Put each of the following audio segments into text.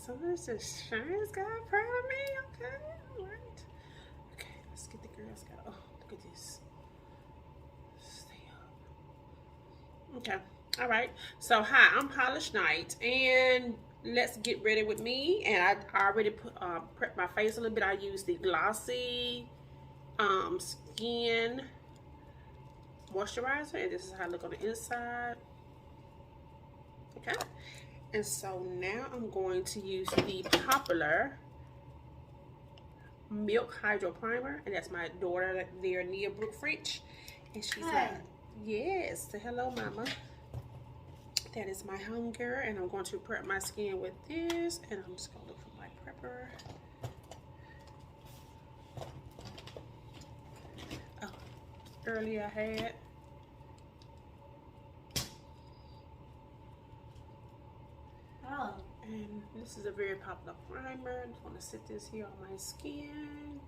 Some of this just shines, God, proud of me. Okay, all right. Okay, let's get the Girl Scout. Oh, look at this. Stay up. Okay, all right. So, hi, I'm Polished Night, and let's get ready with me. And I already prepped my face a little bit. I used the Glossy Skin Moisturizer, and this is how I look on the inside. Okay, and so now I'm going to use the popular Milk Hydro Primer, and that's my daughter there, Nia Brooke French, and she's like, yes, say hello, mama. That is my home girl, and I'm going to prep my skin with this, and I'm just going to look for my prepper. Oh, earlier I had. Oh. And this is a very popular primer. I'm just going to set this here on my skin.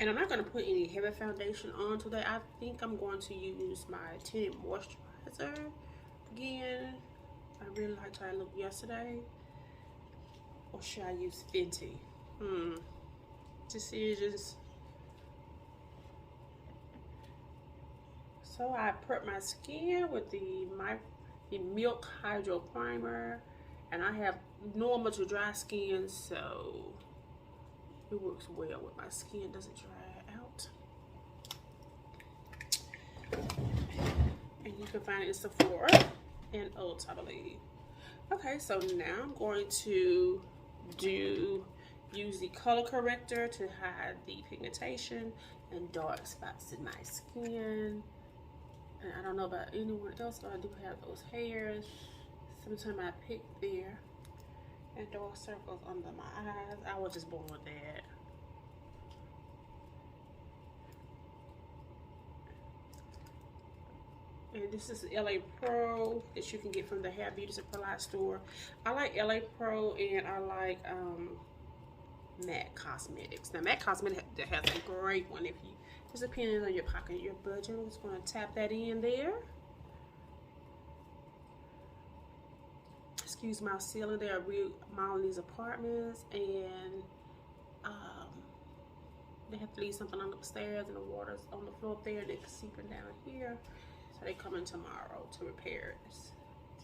And I'm not going to put any heavy foundation on today. I think I'm going to use my Tinted Moisturizer again. I really liked how I looked yesterday. Or should I use Fenty? Decisions. So I prep my skin with the Milk Hydro Primer, and I have normal to dry skin, so it works well with my skin, doesn't dry out. And you can find it in Sephora and Ulta, I believe. Okay, so now I'm going to use the color corrector to hide the pigmentation and dark spots in my skin. And I don't know about anyone else, but I do have those hairs. Sometimes I pick there and dark circles under my eyes. I was just born with that. And this is LA Pro that you can get from the Hair Beauty Supply store. I like LA Pro, and I like MAC Cosmetics. Now MAC Cosmetics has a great one if you, just depending on your pocket, your budget. I'm just going to tap that in there. Excuse my ceiling. They are remodeling these apartments, and they have to leave something on the stairs, and the water's on the floor up there, and it's seeping down here. So they come in tomorrow to repair this,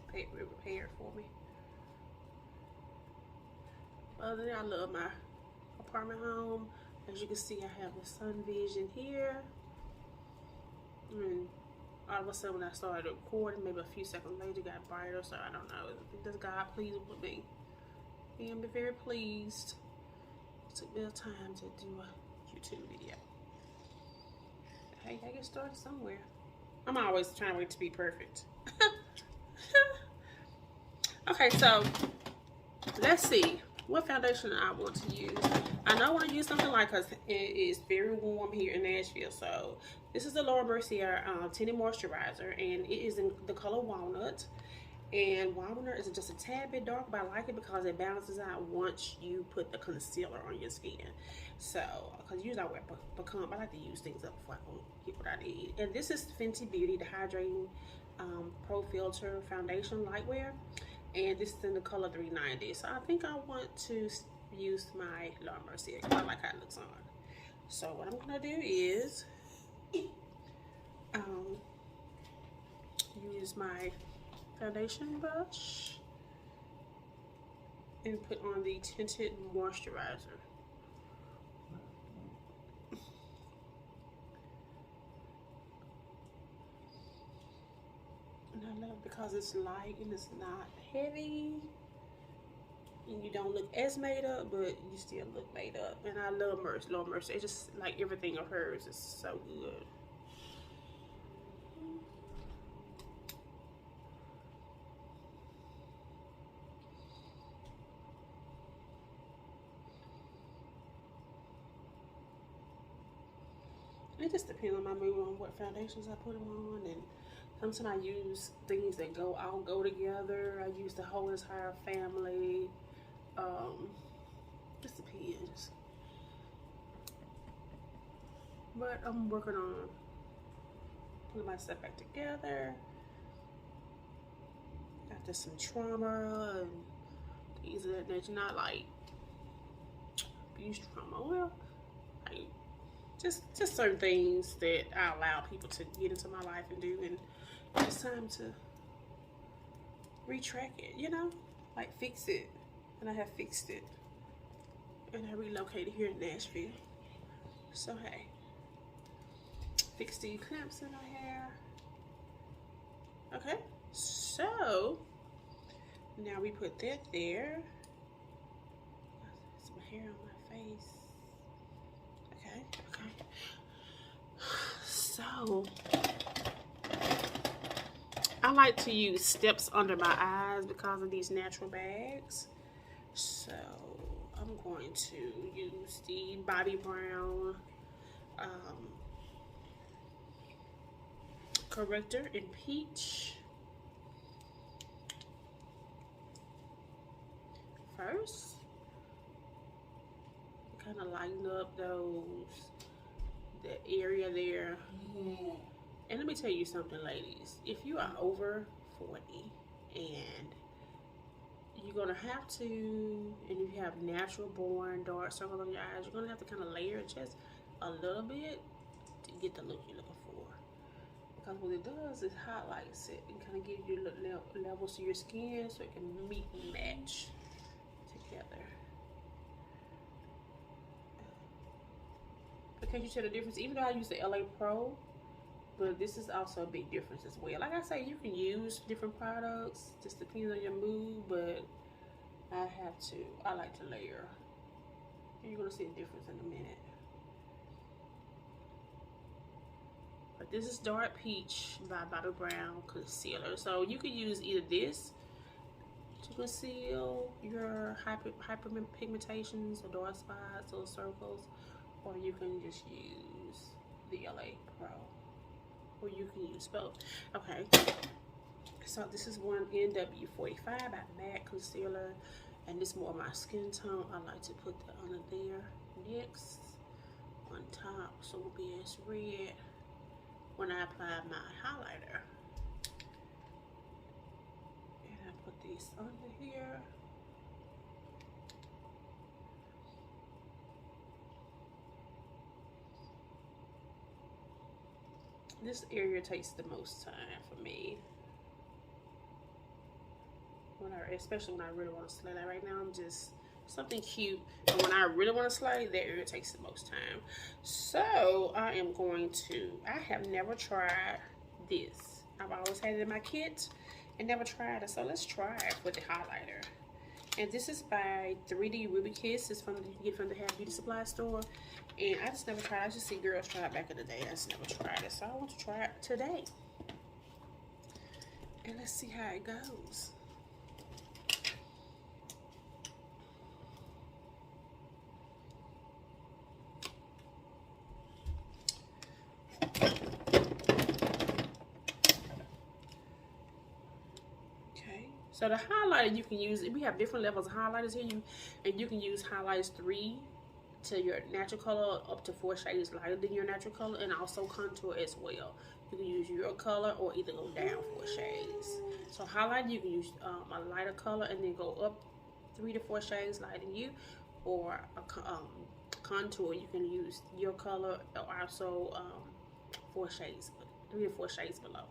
to repair it for me. Other than that, I love my apartment home. As you can see, I have the sun vision here. And all of a sudden when I started recording, maybe a few seconds later, it got brighter. So I don't know. Does God pleased with me? He am very pleased. It took me a time to do a YouTube video. Hey, I get started somewhere. I'm always trying to wait to be perfect. Okay, so let's see what foundation I want to use. I know I want to use something like, because it is very warm here in Nashville. So this is the Laura Mercier Tinted Moisturizer, and it is in the color Walnut. And Walnut is just a tad bit dark, but I like it because it balances out once you put the concealer on your skin. So, because usually I wear pecan, but I like to use things up before I get what I need. And this is Fenty Beauty, the Hydrating Pro Filter Foundation Lightwear. And this is in the color 390. So I think I want to use my Laura Mercier because I like how it looks on. So what I'm going to do is use my foundation brush and put on the Tinted Moisturizer. And I love it because it's light and it's not heavy, and you don't look as made up, but you still look made up. And I love Laura Mercier. It's just like everything of hers is so good. It just depends on my mood on what foundations I put them on, and sometimes I use things that all go together. I use the whole entire family. Just depends. But I'm working on putting myself back together after after some trauma and things of that nature. Not like abuse trauma. Well, like just certain things that I allow people to get into my life and do, and it's time to retrack it, you know, like fix it. And I have fixed it, and I relocated here in Nashville. So hey, fix the clamps in my hair. Okay, so now we put that there. Some hair on my face. Okay, okay. So I like to use steps under my eyes because of these natural bags. So I'm going to use the Bobbi Brown corrector in peach first. Kind of lighten up the area there. And let me tell you something, ladies. If you are over 40 and you're gonna have to, and you have natural born dark circles on your eyes, you're gonna have to kind of layer it just a little bit to get the look you're looking for. Because what it does is highlights it and kind of gives you levels to your skin so it can meet and match together. Because you tell the difference, even though I use the LA Pro, but this is also a big difference as well. Like I say, you can use different products, just depends on your mood, but I like to layer. And you're gonna see a difference in a minute. But this is Dark Peach by Bobbi Brown Concealer. So you can use either this to conceal your hyperpigmentations or dark spots or circles, or you can just use the LA Pro, or you can use both. Okay, so this is one NW45 by Matte Concealer, and this is more my skin tone. I like to put that under there next on top, so it will be as red when I apply my highlighter. And I put these under here. This area takes the most time for me. Especially when I really want to slay. Like right now, I'm just something cute. And when I really want to slay, that area takes the most time. So I am going to, I have never tried this. I've always had it in my kit and never tried it. So let's try it with the highlighter. And this is by 3D Ruby Kiss. It's from, you can get from the Hair Beauty Supply store. And I just never tried it. I just see girls try it back in the day. I just never tried it. So I want to try it today. And let's see how it goes. So the highlighter you can use, we have different levels of highlighters here, and you can use highlighters 3 to your natural color up to 4 shades lighter than your natural color, and also contour as well. You can use your color or either go down 4 shades. So highlighter, you can use a lighter color and then go up 3 to 4 shades lighter than you, or a contour, you can use your color or also 4 shades, 3 to 4 shades below.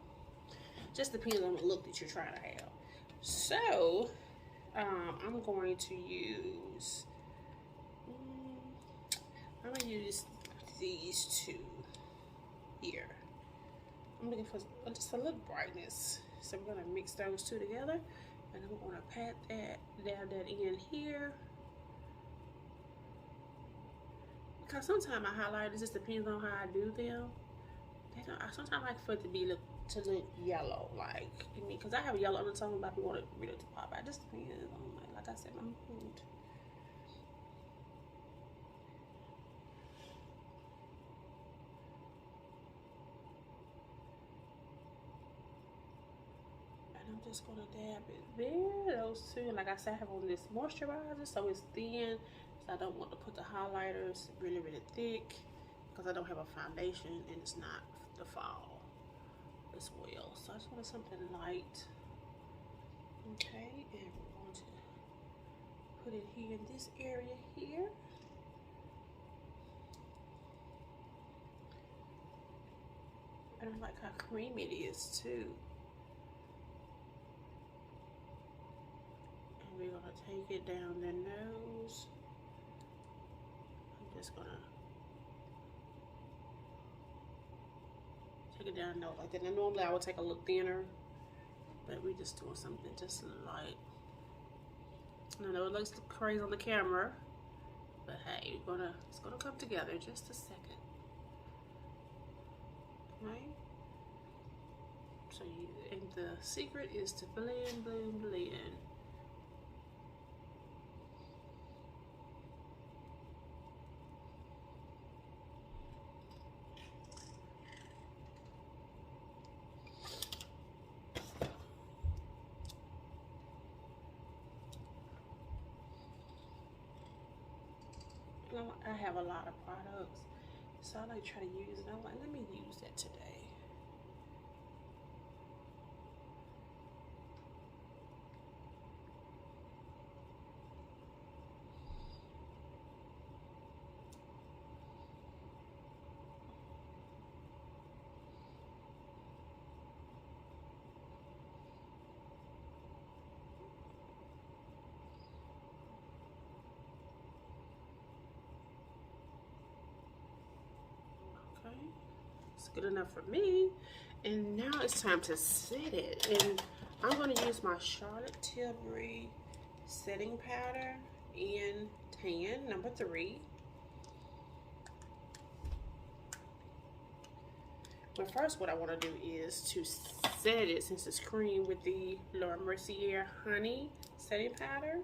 Just depends on the look that you're trying to have. So I'm going to use these two here. I'm looking for just a little brightness, so we're going to mix those two together, and I'm going to pat that, dab that in here, because sometimes my highlighters, just depends on how I do them. Sometimes I like for it to look yellow, like, I mean, because I have yellow undertone, but I want it really to pop out. Just depends on, like I said, my mood. And I'm just gonna dab it there, those two. And like I said, I have on this moisturizer, so it's thin, so I don't want to put the highlighters really thick, because I don't have a foundation and it's not the fall as well. So I just want something light, Okay, and we're going to put it here in this area here. I don't like how creamy it is too. And we're gonna take it down the nose. I'm just gonna take it down the nose like that. And normally I would take a little thinner, but we're just doing something just light. I know it looks crazy on the camera, but hey, it's gonna come together in just a second. Right? So and the secret is to blend, blend, blend. I have a lot of products, so I like try to use it. I'm like, let me use that today. Okay, it's good enough for me. And now it's time to set it. And I'm going to use my Charlotte Tilbury setting powder in tan number 3. But first, what I want to do is to set it, since it's cream, with the Laura Mercier Honey setting powder.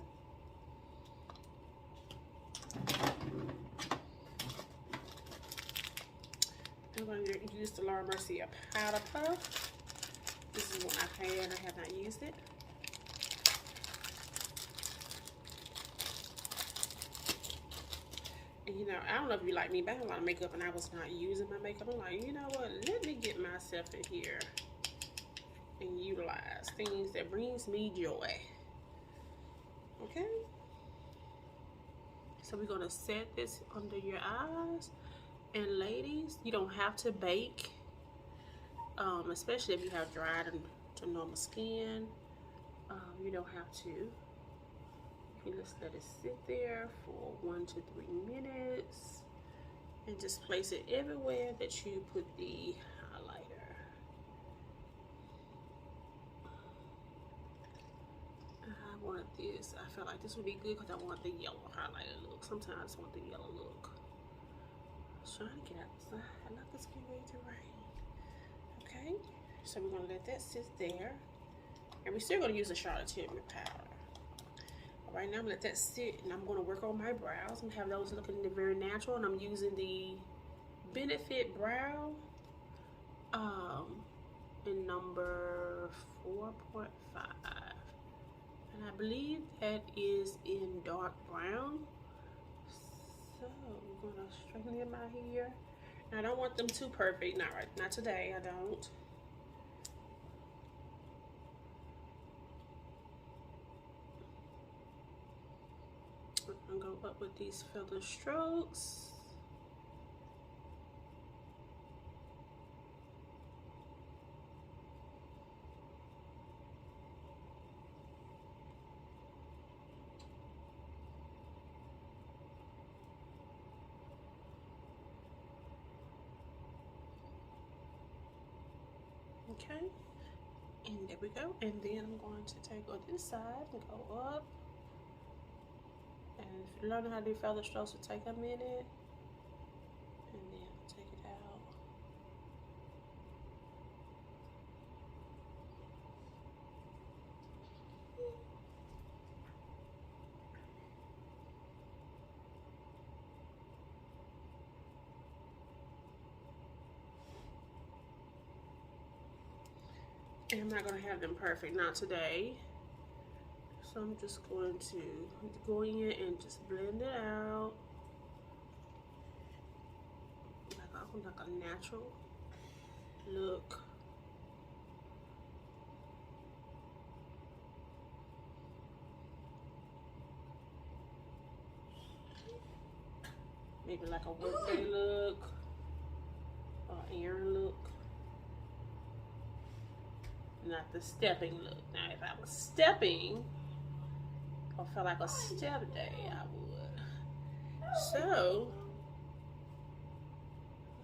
I'm going to use the Laura Mercier Powder Puff. This is what I had. I have not used it. And you know, I don't know if you like me, but I have a lot of makeup and I was not using my makeup. I'm like, you know what? Let me get myself in here and utilize things that brings me joy. Okay? So we're going to set this under your eyes. And ladies, you don't have to bake, especially if you have dried to normal skin. You don't have to. You can just let it sit there for 1 to 3 minutes and just place it everywhere that you put the highlighter. I wanted this. I felt like this would be good because I want the yellow highlighter look. Sometimes I just want the yellow look. Trying to get outside. I love this getting ready to rain. Okay, so we're gonna let that sit there, and we're still gonna use the Charlotte Tilbury powder. All right, now I'm gonna let that sit, and I'm gonna work on my brows and have those looking very natural. And I'm using the Benefit Brow in number 4.5, and I believe that is in dark brown. So I'm gonna straighten them out here. And I don't want them too perfect. Not today. I don't. I'm gonna go up with these feather strokes. Okay, and there we go. And then I'm going to take on this side and go up. And if you're learning how to do feather strokes, it'll take a minute. And then take it out. And I'm not going to have them perfect, not today. So I'm just going to go in and just blend it out. Like a natural look. Maybe like a workday look or errand look. Not the stepping look. Now, if I was stepping or felt like a step day, I would. So,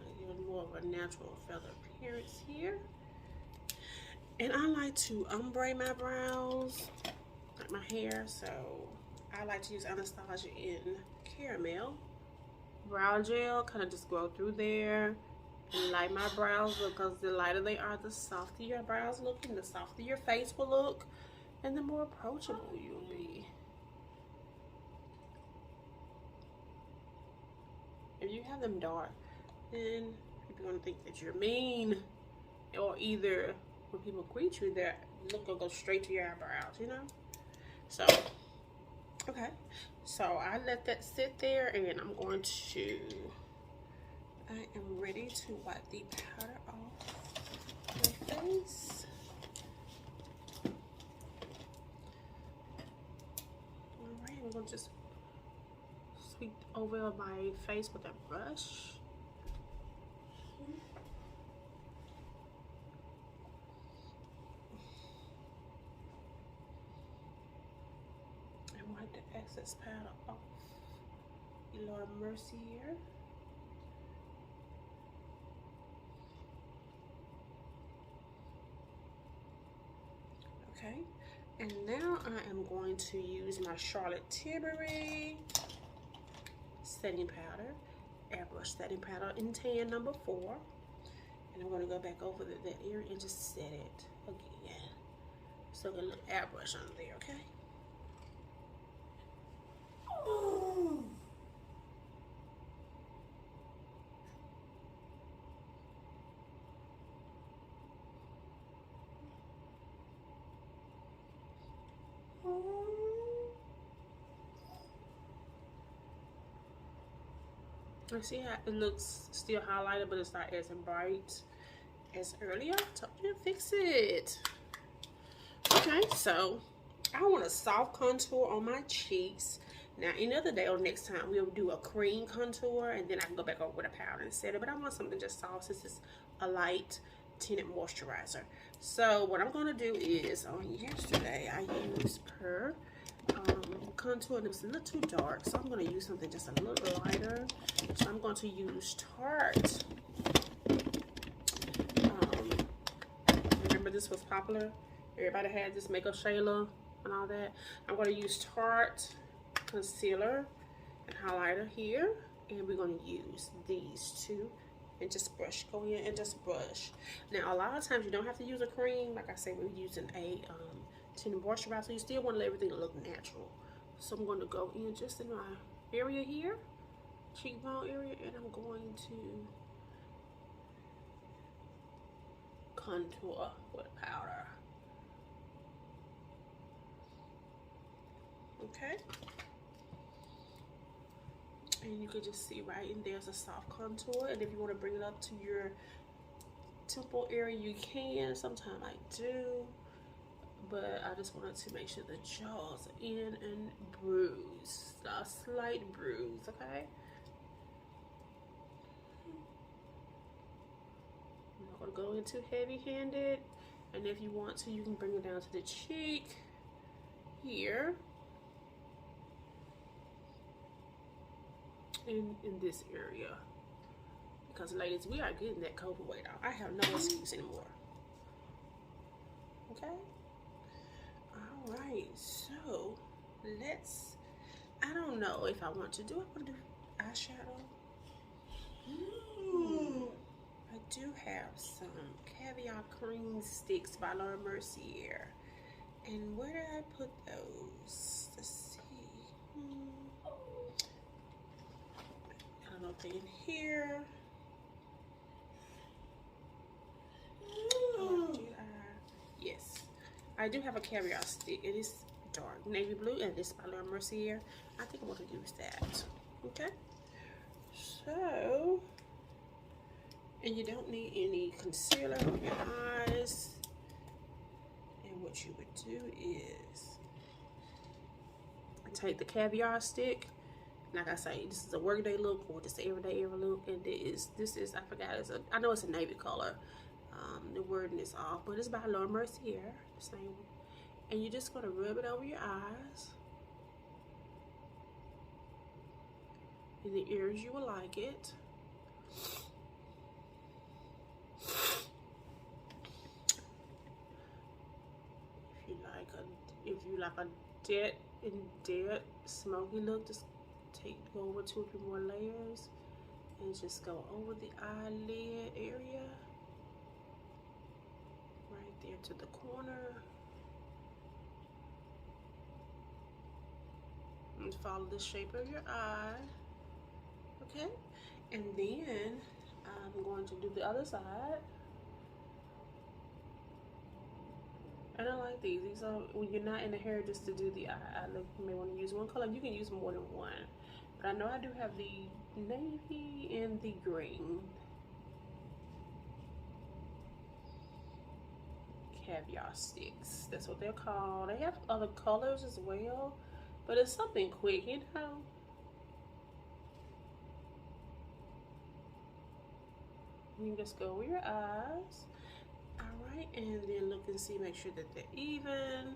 I get more of a natural feather appearance here. And I like to ombre my brows, like my hair. So, I like to use Anastasia in Caramel brow gel. Kind of just go through there and light my brows, because the lighter they are, the softer your brows look, and the softer your face will look, and the more approachable you'll be. If you have them dark, then people are gonna think that you're mean, or either when people greet you, their look will go straight to your eyebrows, you know? So, okay. So I let that sit there, and I'm going to, I am ready to wipe the powder off my face. Alright, I'm going to just sweep over my face with a brush. And wipe the excess powder off. Laura Mercier. Okay, and now I am going to use my Charlotte Tilbury setting powder, airbrush setting powder in tan number 4, and I'm going to go back over that area and just set it again. So I'm going to look airbrush on there, okay? I see how it looks still highlighted, but it's not as bright as earlier. I told you to fix it. Okay, so I want a soft contour on my cheeks. Now, any other day or next time, we'll do a cream contour, and then I can go back over with a powder instead. But I want something just soft, since it's a light tinted moisturizer. So what I'm going to do is, on yesterday, I used her contour, and it was a little too dark, so I'm going to use something just a little lighter. So I'm going to use Tarte. Remember, this was popular. Everybody had this Makeup Shayla and all that. I'm going to use Tarte Concealer and highlighter here, and we're going to use these two and just brush. Go in and just brush. Now, a lot of times you don't have to use a cream. Like I said, we're using a tinted moisturizer, so you still want to let everything look natural. So I'm going to go in just in my area here, cheekbone area, and I'm going to contour with powder. Okay, and you can just see right in there's a soft contour, and if you want to bring it up to your temple area, you can. Sometimes I do, but I just wanted to make sure the jaws are in and bruised, a slight bruise. Okay, I'm not going to go in too heavy-handed, and if you want to, you can bring it down to the cheek here. In this area, because ladies, we are getting that COVID weight off. I have no excuse anymore. Okay, all right, so let's, I don't know if I want to do, I want to do eyeshadow. I do have some Caviar Cream Sticks by Laura Mercier, and where did I put those? Let's see. I don't know if they're in here. Yes, I do have a Caviar stick. It is dark navy blue, and this is by Laura Mercier. I think I'm going to use that. Okay, so, and you don't need any concealer on your eyes. And what you would do is take the Caviar stick like I say, this is a workday look or just an everyday look. And this is, I forgot, I know it's a navy color. The wording is off, but it's by Laura Mercier, the same one. And you're just gonna rub it over your eyes. In the ears, you will like it. If you like a dead smoky look, just go over 2 or 3 more layers and just go over the eyelid area, right there to the corner, and follow the shape of your eye. Okay, and then I'm going to do the other side. And I like these. These are when you're not in the hair just to do the eye look. You may want to use one color. You can use more than one. But I know I do have the navy and the green. Caviar sticks. That's what they're called. They have other colors as well. But it's something quick, you know. You just go over your eyes. Alright, and then look and see, make sure that they're even.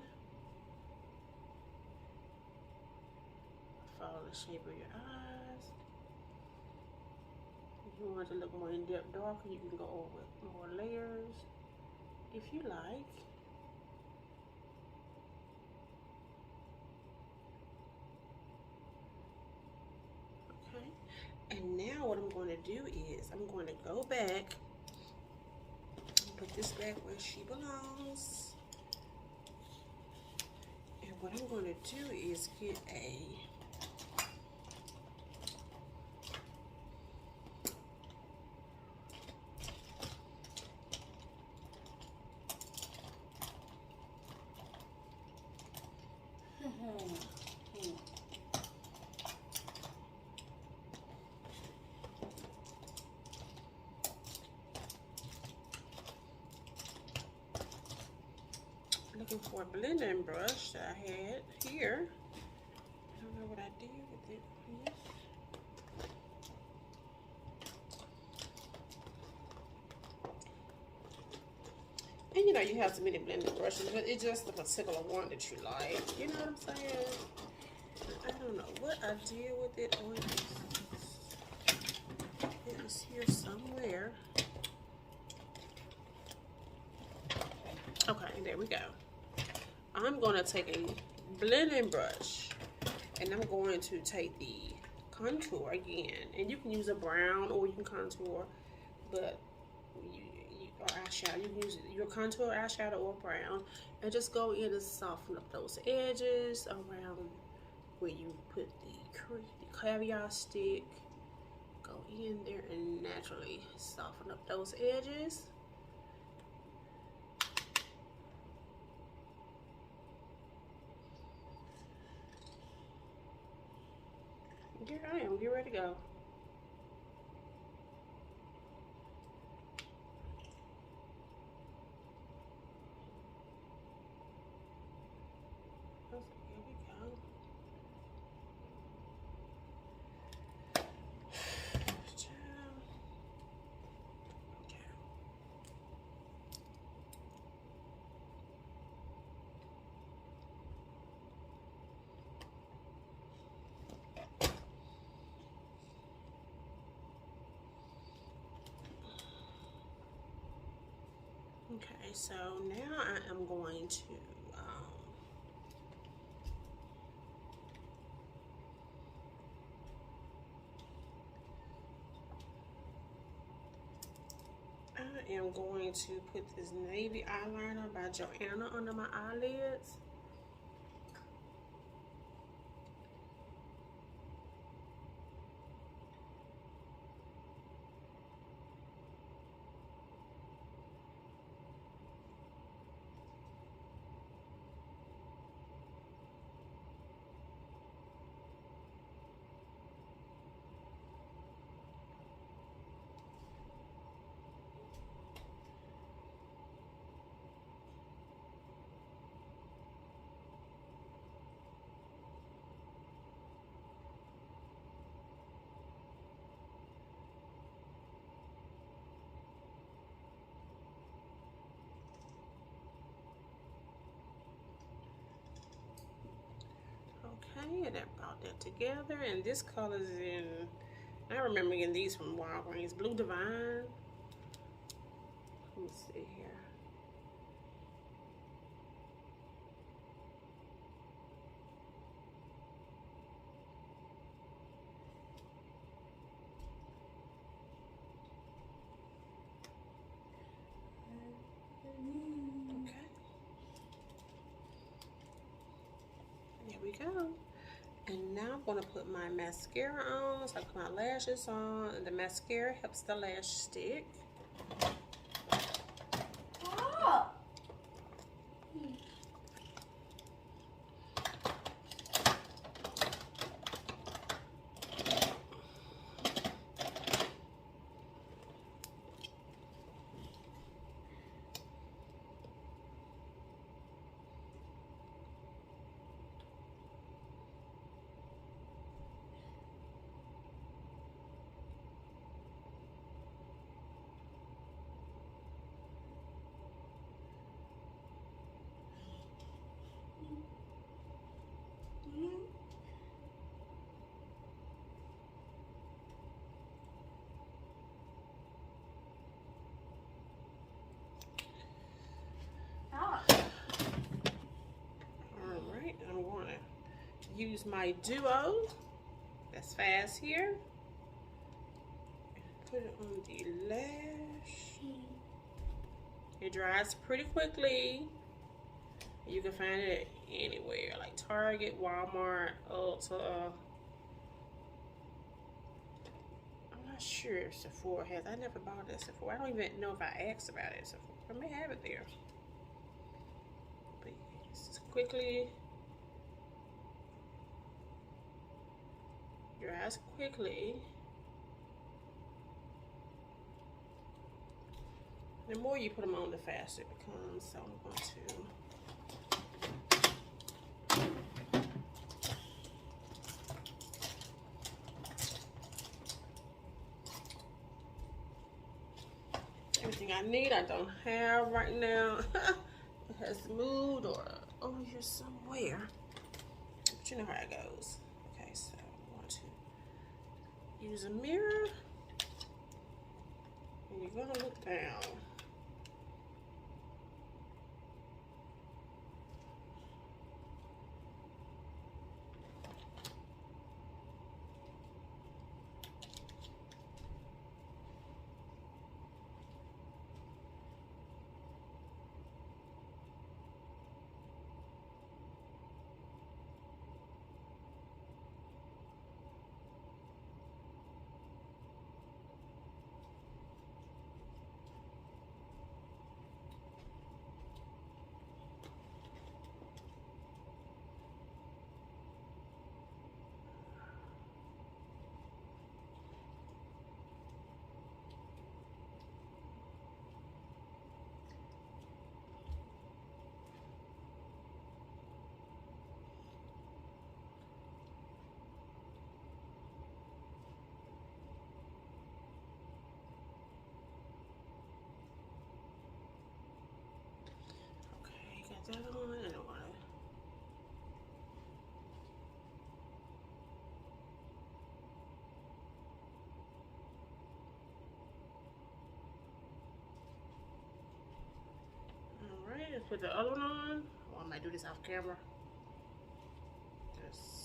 Follow the shape of your eyes. If you want to look more in depth, darker, you can go over more layers if you like. Okay, and now what I'm going to do is I'm going to go back. Put this back where she belongs. And what I'm going to do is get a looking for a blending brush that I had here. I don't know what I did with it. And you know, you have so many blending brushes, but it's just a particular one that you like. You know what I'm saying? I don't know what I did with it. Oh, it is here somewhere. Okay, there we go. I'm going to take a blending brush and I'm going to take the contour again. And you can use a brown or you can contour, but or eyeshadow. You can use your contour, eyeshadow, or brown, and just go in and soften up those edges around where you put the caviar stick. Go in there and naturally soften up those edges. Here I am, get ready to go. Here we go. Okay, so now I am going to put this navy eyeliner by Joanna under my eyelids. okay, and I brought that together. And this color is in, I remember getting these from Walgreens, Blue Divine. Let me see here. There we go. And now I'm going to put my mascara on. So I put my lashes on. And the mascara helps the lash stick. Oh. Alright, I'm going to use my duo. That's fast here. Put it on the lash. It dries pretty quickly. You can find it anywhere, like Target, Walmart, Ulta. I'm not sure if Sephora has. I never bought it at Sephora. I don't even know if I asked about it at Sephora. I may have it there. But just quickly dries quickly. The more you put them on, the faster it becomes. So I'm going to everything I need, I don't have right now. It has moved or over here somewhere. But you know how it goes. Okay, so I want to use a mirror. And you're gonna look down. That on, and I want to alright, let's put the other one on. Oh, I might do this off camera. Just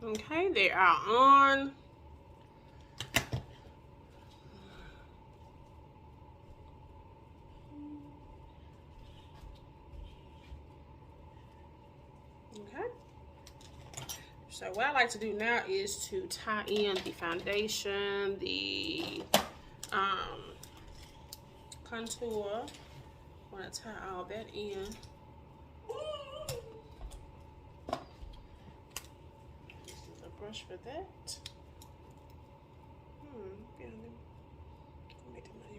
Okay, they are on. Okay. So what I like to do now is to tie in the foundation, the contour. I want to tie all that in. This is a brush for that. Yeah, make my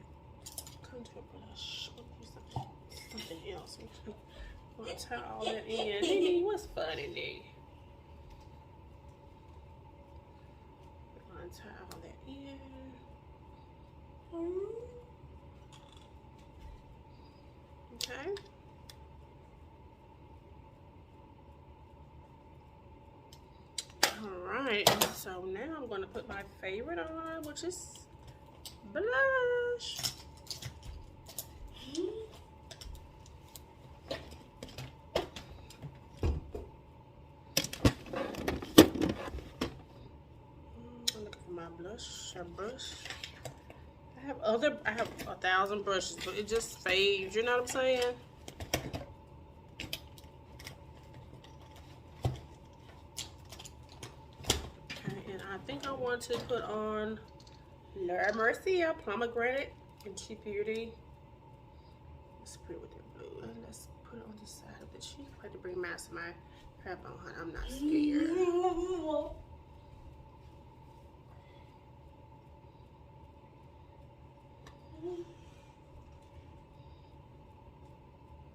contour brush. Something else. I want to tie all that in. Nene, what's funny, Nene? I want to tie all that in. Okay. Alright, so now I'm going to put my favorite on, which is blush. I'm looking for my blush, a brush. I have 1,000 brushes, but it just fades, you know what I'm saying? Okay, and I think I want to put on Laura Mercier Pomegranate and Cheap Beauty. Let's put it with that blue, and let's put it on the side of the cheek. I like to bring my crap on, honey. I'm not scared.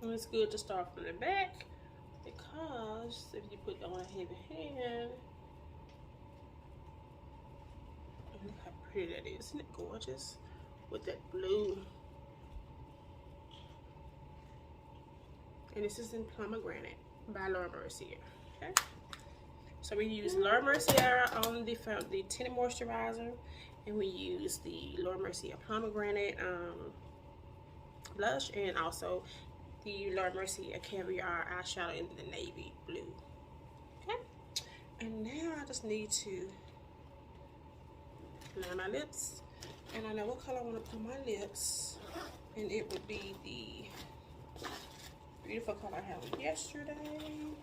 And it's good to start from the back, because if you put on a heavy hand, look how pretty that is. Isn't it gorgeous with that blue? And this is in Pomegranate by Laura Mercier. Okay, so we use Laura Mercier on the tinted moisturizer, and we use the Laura Mercier Pomegranate blush, and also the Laura Mercier Caviar eyeshadow in the navy blue. Okay, and now I just need to line my lips, and I know what color I want to put on my lips, and it would be the beautiful color I had yesterday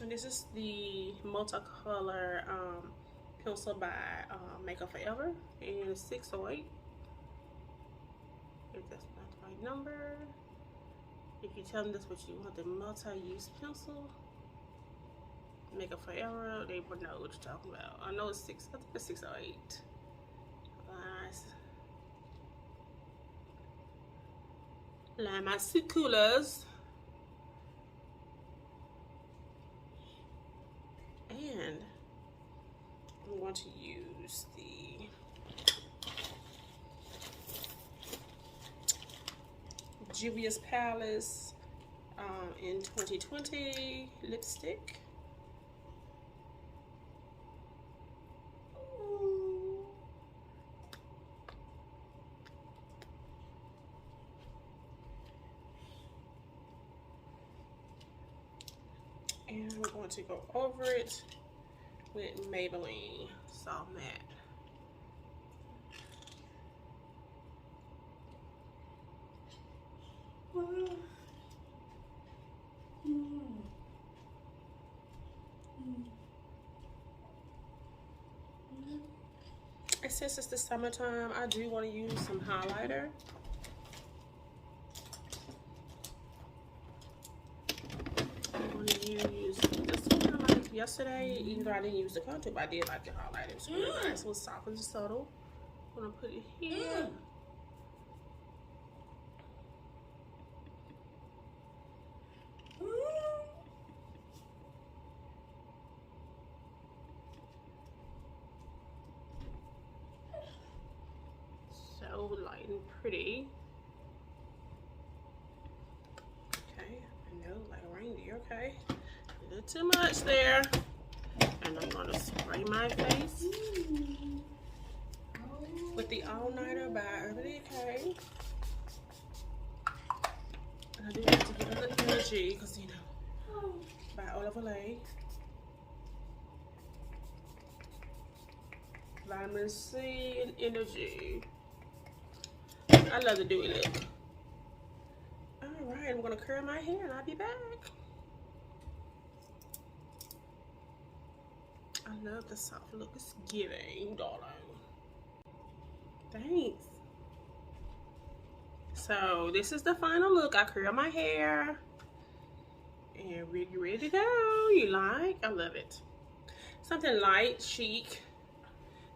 and this is the multicolor pencil by Makeup Forever, and 608. If that's not the right number, if you tell them that's what you want, the multi-use pencil, Makeup Forever, they would know what you're talking about. I know it's 608. Nice. Line my succulars. And I'm going to use the Juvia's Palace in 2020 lipstick. And we're going to go over it with Maybelline Soft Matte. And since it's the summertime, I do want to use some highlighter. I'm going to use this one I liked yesterday, even though I didn't use the contour, but I did like the highlighter. It's really nice. It was soft and subtle. I'm going to put it here. So light and pretty. Okay, I know, like a reindeer. Okay, a little too much there. And I'm gonna spray my face with the All Nighter by Urban Decay. And I do have to get a little energy because, you know, by Oliver Lay. Vitamin C and energy. I love the dewy lip. Alright, I'm going to curl my hair and I'll be back. I love the soft look it's giving, darling. Thanks. So this is the final look. I curl my hair and we're ready to go. You like? I love it. Something light, chic,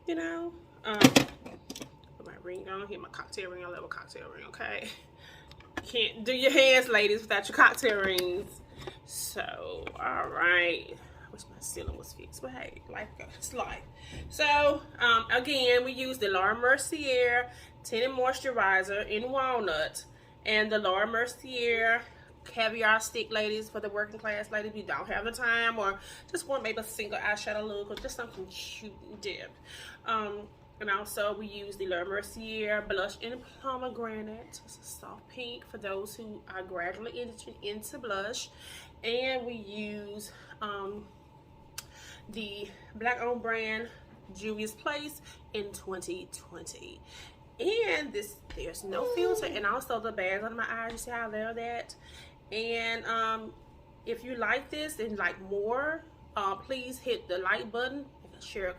you know. Put my ring on. Hit my cocktail ring. I love a cocktail ring. Okay. Can't do your hands, ladies, without your cocktail rings. So, all right. I wish my ceiling was fixed, but hey, life goes life. So, again, we use the Laura Mercier Tinted Moisturizer in Walnut and the Laura Mercier Caviar Stick, ladies, for the working class ladies. We don't have the time or just want maybe a single eyeshadow look or just something cute and dip. And also we use the Laura Mercier Blush in Pomegranate. It's a soft pink for those who are gradually into blush. And we use the Black owned brand Juvia's Place in 2020. And there's no filter, and also the bags under my eyes. You see how I love that? And if you like this and like more, please hit the like button. Share,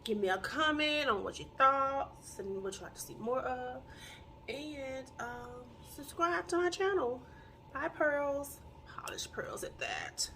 give me a comment on what you thought and what you'd like to see more of, and subscribe to my channel. Bye, pearls. Polished pearls at that.